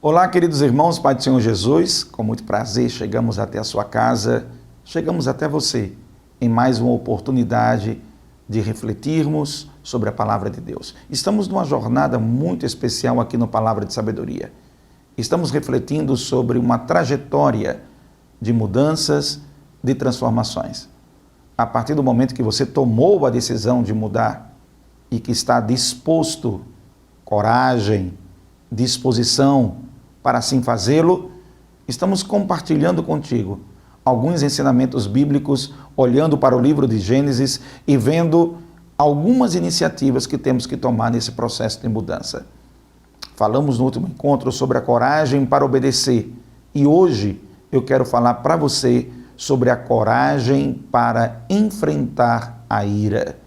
Olá, queridos irmãos, Pai do Senhor Jesus, com muito prazer chegamos até a sua casa, chegamos até você em mais uma oportunidade de refletirmos sobre a Palavra de Deus. Estamos numa jornada muito especial aqui no Palavra de Sabedoria. Estamos refletindo sobre uma trajetória de mudanças, de transformações. A partir do momento que você tomou a decisão de mudar e que está disposto, coragem, disposição para assim fazê-lo, estamos compartilhando contigo alguns ensinamentos bíblicos, olhando para o livro de Gênesis e vendo algumas iniciativas que temos que tomar nesse processo de mudança. Falamos no último encontro sobre a coragem para obedecer e hoje eu quero falar para você sobre a coragem para enfrentar a ira.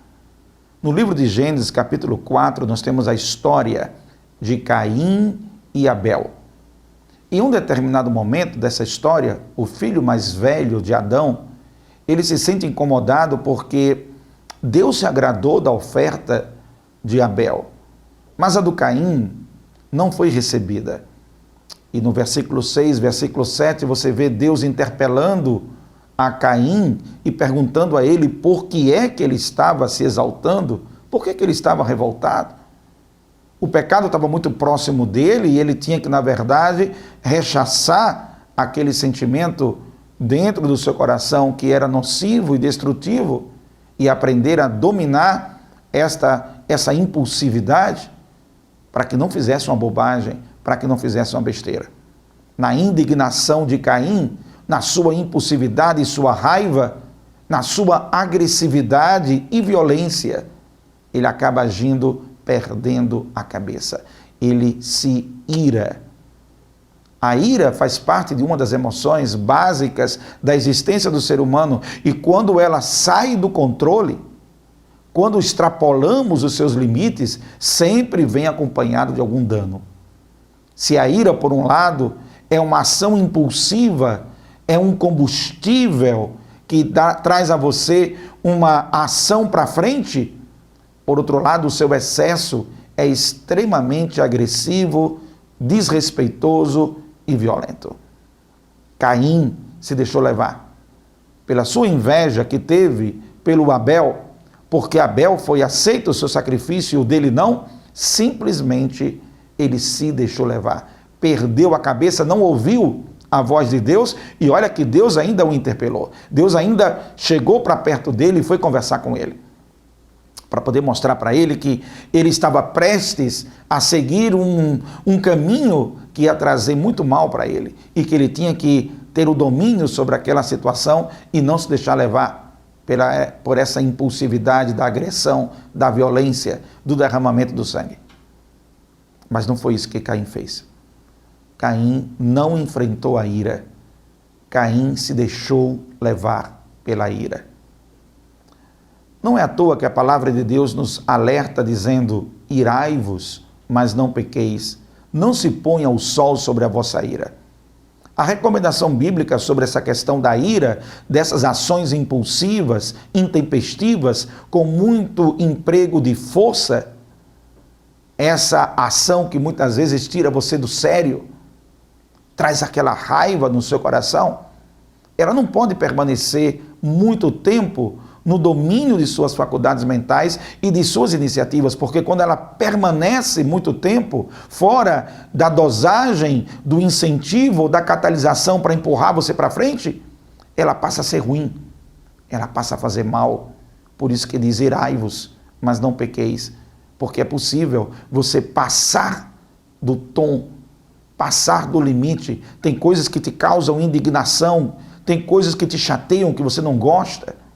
No livro de Gênesis, capítulo 4, nós temos a história de Caim e Abel. Em um determinado momento dessa história, o filho mais velho de Adão, ele se sente incomodado porque Deus se agradou da oferta de Abel, mas a do Caim não foi recebida. E no versículo 6, versículo 7, você vê Deus interpelando a Caim e perguntando a ele por que é que ele estava se exaltando, por que ele estava revoltado. O pecado estava muito próximo dele e ele tinha que, na verdade, rechaçar aquele sentimento dentro do seu coração que era nocivo e destrutivo e aprender a dominar essa impulsividade para que não fizesse uma bobagem, para que não fizesse uma besteira. Na indignação de Caim, na sua impulsividade e sua raiva, na sua agressividade e violência, ele acaba agindo perdendo a cabeça. Ele se ira. A ira faz parte de uma das emoções básicas da existência do ser humano e quando ela sai do controle, quando extrapolamos os seus limites, sempre vem acompanhado de algum dano. Se a ira, por um lado, é uma ação impulsiva, é um combustível que traz a você uma ação para frente, por outro lado, o seu excesso é extremamente agressivo, desrespeitoso e violento. Caim se deixou levar pela sua inveja que teve pelo Abel, porque Abel foi aceito o seu sacrifício e o dele não, simplesmente ele se deixou levar. Perdeu a cabeça, não ouviu a voz de Deus e olha que Deus ainda o interpelou. Deus ainda chegou para perto dele e foi conversar com ele, para poder mostrar para ele que ele estava prestes a seguir um caminho que ia trazer muito mal para ele e que ele tinha que ter o domínio sobre aquela situação e não se deixar levar por essa impulsividade da agressão, da violência, do derramamento do sangue. Mas não foi isso que Caim fez. Caim não enfrentou a ira. Caim se deixou levar pela ira. Não é à toa que a palavra de Deus nos alerta dizendo: irai-vos, mas não pequeis, não se ponha o sol sobre a vossa ira. A recomendação bíblica sobre essa questão da ira, dessas ações impulsivas, intempestivas, com muito emprego de força, essa ação que muitas vezes tira você do sério, traz aquela raiva no seu coração, ela não pode permanecer muito tempo no domínio de suas faculdades mentais e de suas iniciativas, porque quando ela permanece muito tempo fora da dosagem, do incentivo, da catalisação para empurrar você para frente, ela passa a ser ruim, ela passa a fazer mal. Por isso que diz: irai-vos, mas não pequeis, porque é possível você passar do tom, passar do limite. Tem coisas que te causam indignação, tem coisas que te chateiam, que você não gosta.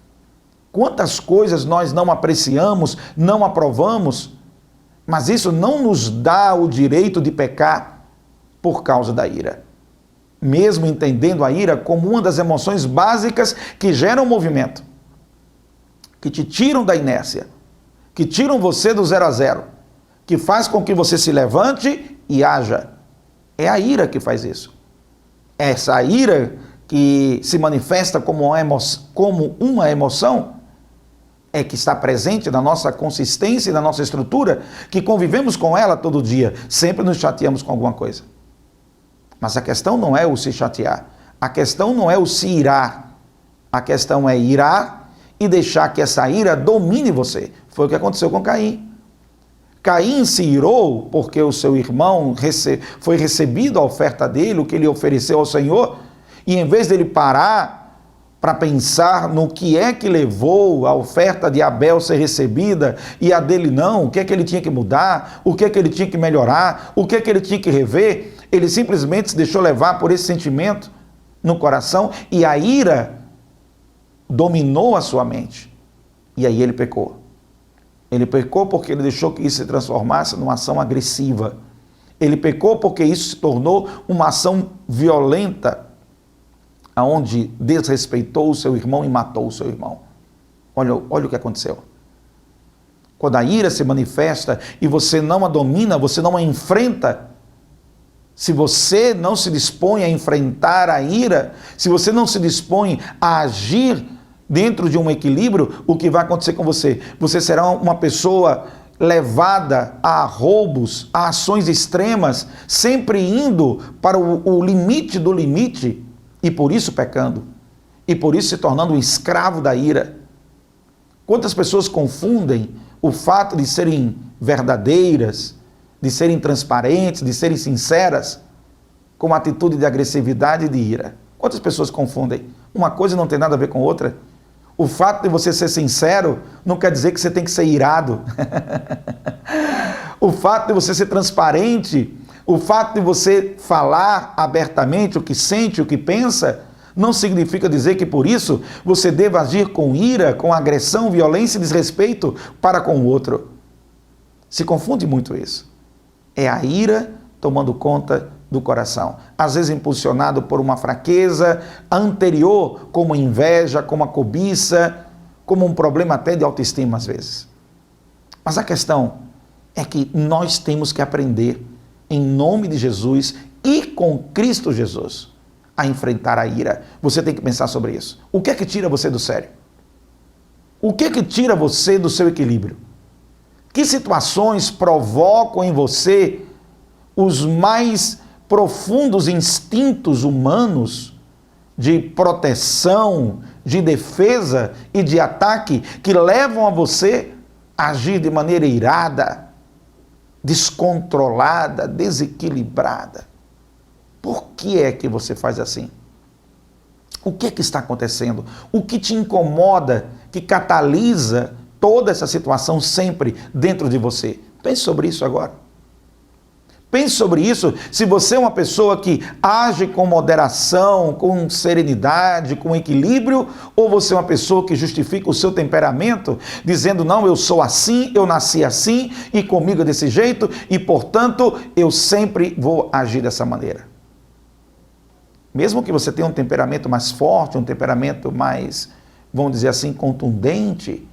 Quantas coisas nós não apreciamos, não aprovamos, mas isso não nos dá o direito de pecar por causa da ira. Mesmo entendendo a ira como uma das emoções básicas que geram movimento, que te tiram da inércia, que tiram você do 0 a 0, que faz com que você se levante e haja. É a ira que faz isso. Essa ira que se manifesta como uma emoção, é que está presente na nossa consistência e na nossa estrutura, que convivemos com ela todo dia, sempre nos chateamos com alguma coisa. Mas a questão não é o se chatear. A questão não é o se irar. A questão é irar e deixar que essa ira domine você. Foi o que aconteceu com Caim. Caim se irou porque o seu irmão foi recebido a oferta dele, o que ele ofereceu ao Senhor, e em vez dele parar para pensar no que é que levou a oferta de Abel ser recebida e a dele não, o que é que ele tinha que mudar, o que é que ele tinha que melhorar, o que é que ele tinha que rever, ele simplesmente se deixou levar por esse sentimento no coração e a ira dominou a sua mente. E aí ele pecou. Ele pecou porque ele deixou que isso se transformasse numa ação agressiva. Ele pecou porque isso se tornou uma ação violenta, aonde desrespeitou o seu irmão e matou o seu irmão. Olha o que aconteceu. Quando a ira se manifesta e você não a domina, você não a enfrenta, se você não se dispõe a enfrentar a ira, se você não se dispõe a agir dentro de um equilíbrio, o que vai acontecer com você? Você será uma pessoa levada a roubos, a ações extremas, sempre indo para o limite do limite, e por isso pecando, e por isso se tornando um escravo da ira. Quantas pessoas confundem o fato de serem verdadeiras, de serem transparentes, de serem sinceras, com uma atitude de agressividade e de ira? Quantas pessoas confundem? Uma coisa não tem nada a ver com outra. O fato de você ser sincero não quer dizer que você tem que ser irado. O fato de você ser transparente, o fato de você falar abertamente o que sente, o que pensa, não significa dizer que por isso você deva agir com ira, com agressão, violência e desrespeito para com o outro. Se confunde muito isso. É a ira tomando conta do coração, às vezes impulsionado por uma fraqueza anterior, como inveja, como a cobiça, como um problema até de autoestima às vezes. Mas a questão é que nós temos que aprender, em nome de Jesus e com Cristo Jesus, a enfrentar a ira. Você tem que pensar sobre isso. O que é que tira você do sério? O que é que tira você do seu equilíbrio? Que situações provocam em você os mais profundos instintos humanos de proteção, de defesa e de ataque que levam a você a agir de maneira irada, descontrolada, desequilibrada? Por que é que você faz assim? O que é que está acontecendo? O que te incomoda, que catalisa toda essa situação sempre dentro de você? Pense sobre isso agora. Pense sobre isso. Se você é uma pessoa que age com moderação, com serenidade, com equilíbrio, ou você é uma pessoa que justifica o seu temperamento, dizendo, não, eu sou assim, eu nasci assim, e comigo é desse jeito, e portanto, eu sempre vou agir dessa maneira. Mesmo que você tenha um temperamento mais forte, um temperamento mais, vamos dizer assim, contundente,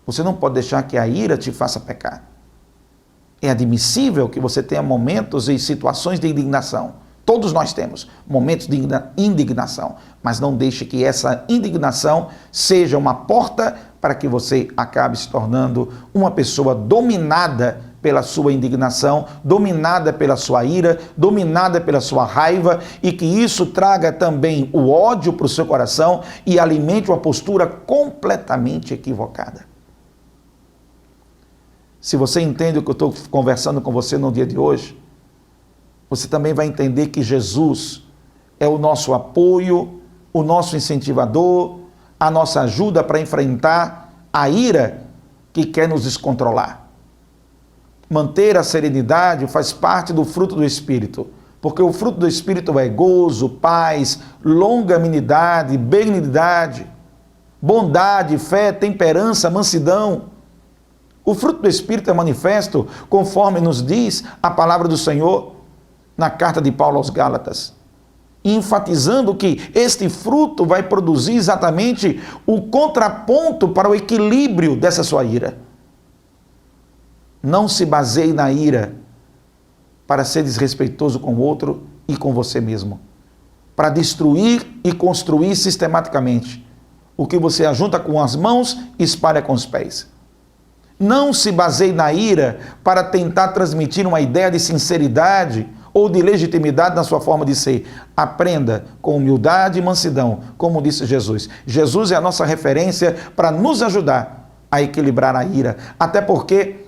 você não pode deixar que a ira te faça pecar. É admissível que você tenha momentos e situações de indignação. Todos nós temos momentos de indignação, mas não deixe que essa indignação seja uma porta para que você acabe se tornando uma pessoa dominada pela sua indignação, dominada pela sua ira, dominada pela sua raiva, e que isso traga também o ódio para o seu coração e alimente uma postura completamente equivocada. Se você entende o que eu estou conversando com você no dia de hoje, você também vai entender que Jesus é o nosso apoio, o nosso incentivador, a nossa ajuda para enfrentar a ira que quer nos descontrolar. Manter a serenidade faz parte do fruto do Espírito, porque o fruto do Espírito é gozo, paz, longanimidade, benignidade, bondade, fé, temperança, mansidão. O fruto do Espírito é manifesto conforme nos diz a palavra do Senhor na carta de Paulo aos Gálatas, enfatizando que este fruto vai produzir exatamente o contraponto para o equilíbrio dessa sua ira. Não se baseie na ira para ser desrespeitoso com o outro e com você mesmo, para destruir e construir sistematicamente. O que você ajunta com as mãos, espalha com os pés. Não se baseie na ira para tentar transmitir uma ideia de sinceridade ou de legitimidade na sua forma de ser. Aprenda com humildade e mansidão, como disse Jesus. Jesus é a nossa referência para nos ajudar a equilibrar a ira. Até porque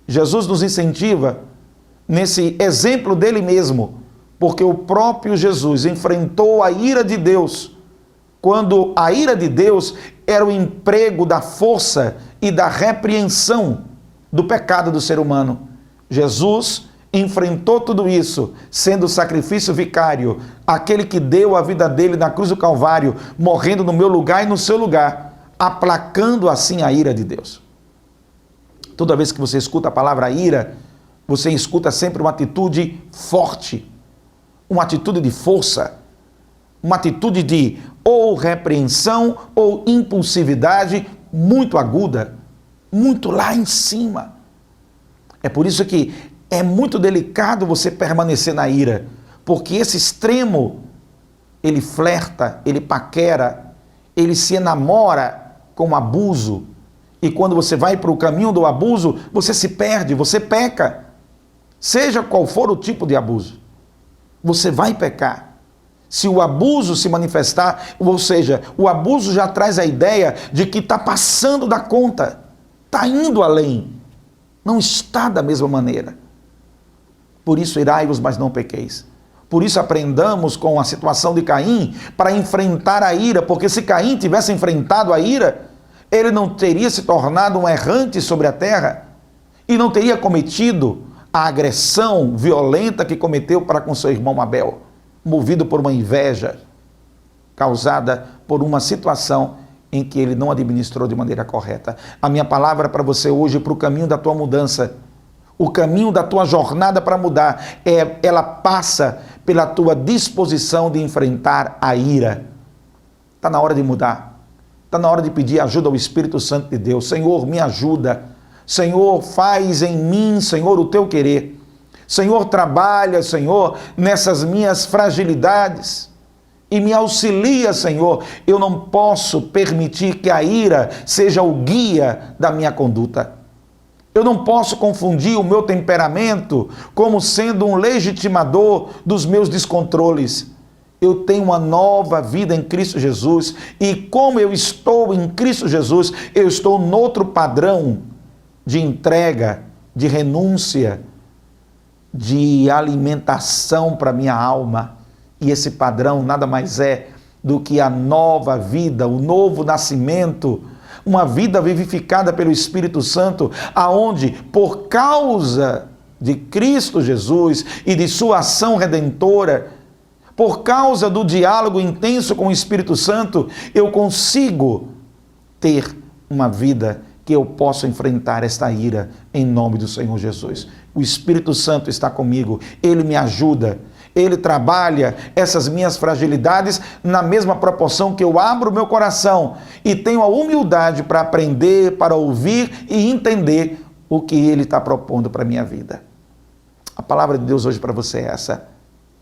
Jesus nos incentiva nesse exemplo dele mesmo, porque o próprio Jesus enfrentou a ira de Deus, quando a ira de Deus era o emprego da força e da repreensão do pecado do ser humano. Jesus enfrentou tudo isso, sendo o sacrifício vicário, aquele que deu a vida dele na cruz do Calvário, morrendo no meu lugar e no seu lugar, aplacando assim a ira de Deus. Toda vez que você escuta a palavra ira, você escuta sempre uma atitude forte, uma atitude de força, uma atitude de ou repreensão ou impulsividade muito aguda, muito lá em cima. É por isso que é muito delicado você permanecer na ira, porque esse extremo, ele flerta, ele paquera, ele se enamora com o abuso, e quando você vai para o caminho do abuso, você se perde, você peca, seja qual for o tipo de abuso, você vai pecar. Se o abuso se manifestar, ou seja, o abuso já traz a ideia de que está passando da conta, está indo além, não está da mesma maneira. Por isso irai-vos, mas não pequeis. Por isso aprendamos com a situação de Caim para enfrentar a ira, porque se Caim tivesse enfrentado a ira, ele não teria se tornado um errante sobre a terra e não teria cometido a agressão violenta que cometeu para com seu irmão Abel, movido por uma inveja causada por uma situação em que ele não administrou de maneira correta. A minha palavra para você hoje, para o caminho da tua mudança, o caminho da tua jornada para mudar, ela passa pela tua disposição de enfrentar a ira. Está na hora de mudar. Está na hora de pedir ajuda ao Espírito Santo de Deus. Senhor, me ajuda. Senhor, faz em mim, Senhor, o teu querer. Senhor, trabalha, Senhor, nessas minhas fragilidades. E me auxilia, Senhor. Eu não posso permitir que a ira seja o guia da minha conduta. Eu não posso confundir o meu temperamento como sendo um legitimador dos meus descontroles. Eu tenho uma nova vida em Cristo Jesus e como eu estou em Cristo Jesus, eu estou noutro padrão de entrega, de renúncia, de alimentação para minha alma. E esse padrão nada mais é do que a nova vida, o novo nascimento, uma vida vivificada pelo Espírito Santo, aonde, por causa de Cristo Jesus e de sua ação redentora, por causa do diálogo intenso com o Espírito Santo, eu consigo ter uma vida que eu possa enfrentar esta ira em nome do Senhor Jesus. O Espírito Santo está comigo, Ele me ajuda, Ele trabalha essas minhas fragilidades na mesma proporção que eu abro o meu coração e tenho a humildade para aprender, para ouvir e entender o que Ele está propondo para a minha vida. A palavra de Deus hoje para você é essa: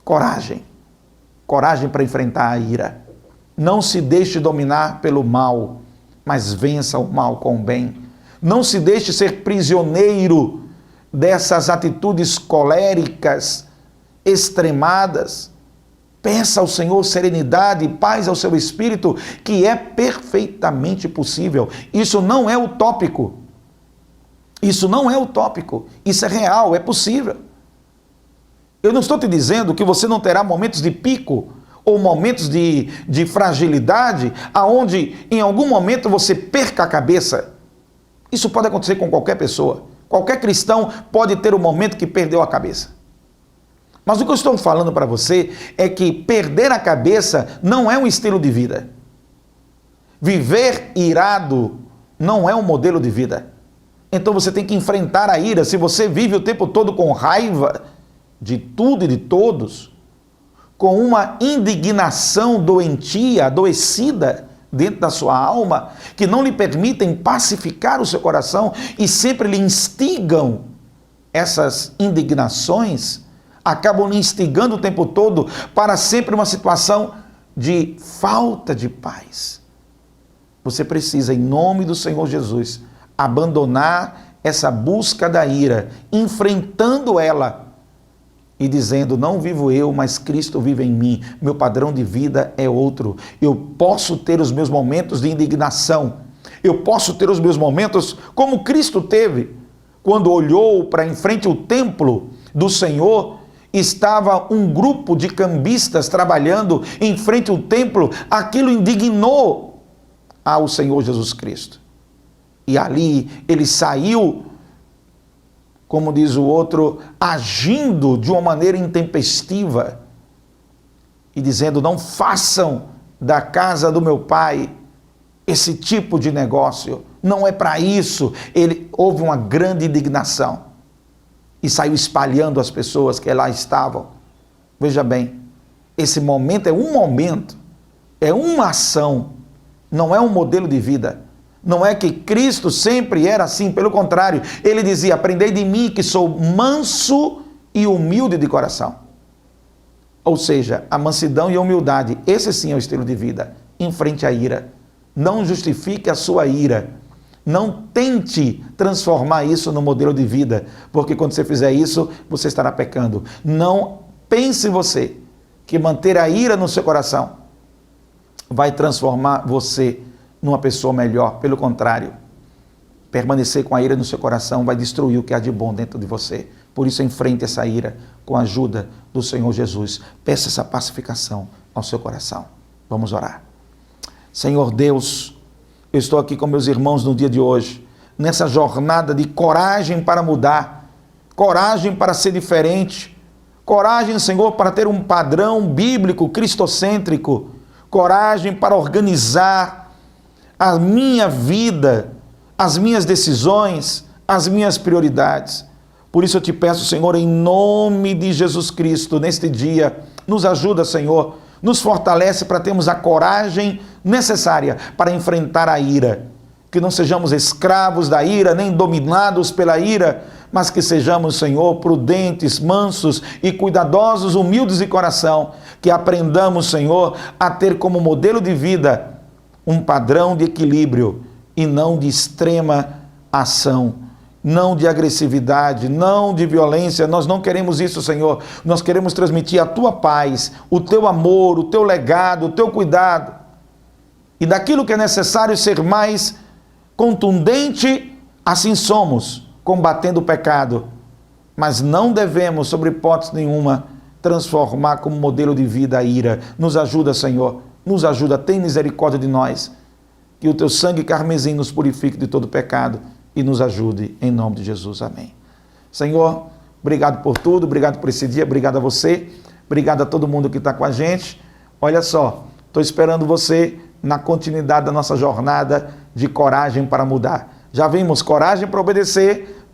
coragem. Coragem para enfrentar a ira. Não se deixe dominar pelo mal, mas vença o mal com o bem. Não se deixe ser prisioneiro dessas atitudes coléricas, extremadas. Peça ao Senhor serenidade e paz ao seu espírito, que é perfeitamente possível. Isso não é utópico. Isso não é utópico. Isso é real, é possível. Eu não estou te dizendo que você não terá momentos de pico ou momentos de fragilidade, aonde em algum momento você perca a cabeça. Isso pode acontecer com qualquer pessoa. Qualquer cristão pode ter um momento que perdeu a cabeça. Mas o que eu estou falando para você é que perder a cabeça não é um estilo de vida. Viver irado não é um modelo de vida. Então você tem que enfrentar a ira. Se você vive o tempo todo com raiva de tudo e de todos, com uma indignação doentia, adoecida dentro da sua alma, que não lhe permitem pacificar o seu coração e sempre lhe instigam essas indignações, acabam lhe instigando o tempo todo para sempre uma situação de falta de paz. Você precisa, em nome do Senhor Jesus, abandonar essa busca da ira, enfrentando ela e dizendo: não vivo eu, mas Cristo vive em mim. Meu padrão de vida é outro. Eu posso ter os meus momentos de indignação. Eu posso ter os meus momentos como Cristo teve, quando olhou para em frente ao templo do Senhor. Estava um grupo de cambistas trabalhando em frente ao templo. Aquilo indignou ao Senhor Jesus Cristo. E ali ele saiu, como diz o outro, agindo de uma maneira intempestiva e dizendo: não façam da casa do meu pai esse tipo de negócio, não é para isso. Houve uma grande indignação e saiu espalhando as pessoas que lá estavam. Veja bem, esse momento é um momento, é uma ação, não é um modelo de vida. Não é que Cristo sempre era assim, pelo contrário, ele dizia: aprendei de mim que sou manso e humilde de coração. Ou seja, a mansidão e a humildade, esse sim é o estilo de vida, em frente à ira. Não justifique a sua ira. Não tente transformar isso no modelo de vida, porque quando você fizer isso, você estará pecando. Não pense você que manter a ira no seu coração vai transformar você numa pessoa melhor. Pelo contrário, permanecer com a ira no seu coração vai destruir o que há de bom dentro de você. Por isso, enfrente essa ira com a ajuda do Senhor Jesus. Peça essa pacificação ao seu coração. Vamos orar. Senhor Deus, eu estou aqui com meus irmãos no dia de hoje, nessa jornada de coragem para mudar, coragem para ser diferente, coragem, Senhor, para ter um padrão bíblico, cristocêntrico, coragem para organizar a minha vida, as minhas decisões, as minhas prioridades. Por isso eu te peço, Senhor, em nome de Jesus Cristo, neste dia, nos ajuda, Senhor, nos fortalece para termos a coragem necessária para enfrentar a ira. Que não sejamos escravos da ira, nem dominados pela ira, mas que sejamos, Senhor, prudentes, mansos e cuidadosos, humildes de coração. Que aprendamos, Senhor, a ter como modelo de vida um padrão de equilíbrio e não de extrema ação, não de agressividade, não de violência. Nós não queremos isso, Senhor. Nós queremos transmitir a tua paz, o teu amor, o teu legado, o teu cuidado. E daquilo que é necessário ser mais contundente, assim somos, combatendo o pecado. Mas não devemos, sob hipótese nenhuma, transformar como modelo de vida a ira. Nos ajuda, Senhor. Nos ajuda, tem misericórdia de nós. Que o teu sangue carmesim nos purifique de todo pecado e nos ajude, em nome de Jesus. Amém. Senhor, obrigado por tudo, obrigado por esse dia, obrigado a você, obrigado a todo mundo que está com a gente. Olha só, estou esperando você na continuidade da nossa jornada de coragem para mudar. Já vimos coragem para obedecer,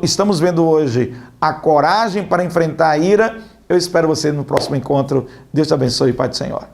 estamos vendo hoje a coragem para enfrentar a ira. Eu espero você no próximo encontro. Deus te abençoe, Pai do Senhor.